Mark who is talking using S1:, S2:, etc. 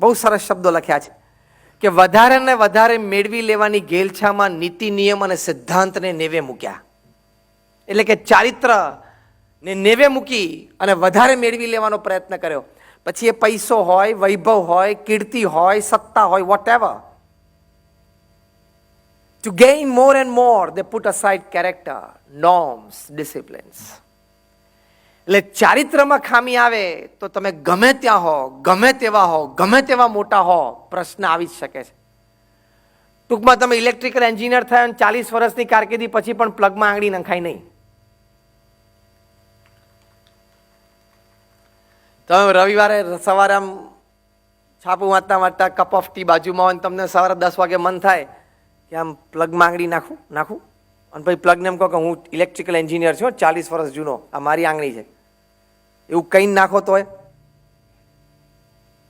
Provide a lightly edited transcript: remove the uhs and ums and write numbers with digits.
S1: બહુ સરસ શબ્દો લખ્યા છે કે વધારે ને વધારે મેળવી લેવાની ઘેલછામાં નીતિ નિયમ અને સિદ્ધાંતને નેવે મૂક્યા. એટલે કે ચારિત્રને નેવે મૂકી અને વધારે મેળવી લેવાનો પ્રયત્ન કર્યો. પછી એ પૈસો હોય, વૈભવ હોય, કીર્તિ હોય, સત્તા હોય, whatever. To gain more and more, they put aside character, norms, disciplines. એટલે ચારિત્રમાં ખામી આવે તો તમે ગમે ત્યાં હો, ગમે તેવા હો, ગમે તેવા મોટા હો, પ્રશ્ન આવી જ શકે છે. ટૂંકમાં તમે ઇલેક્ટ્રિકલ એન્જિનિયર થયા અને 40 વર્ષની કારકિર્દી પછી પણ પ્લગમાં આંગળી નખાય નહીં. તમે રવિવારે સવારે આમ છાપું વાંચતા વાંચતા કપ ઓફ ટી બાજુમાં હોય, તમને સવારે 10 વાગે મન થાય કે આમ પ્લગમાં આંગળી નાખું અને પછી પ્લગને એમ કહો કે હું ઇલેક્ટ્રિકલ એન્જિનિયર છું, 40 વર્ષ જૂનો, આ મારી આંગળી છે, એવું કંઈ નાખો તો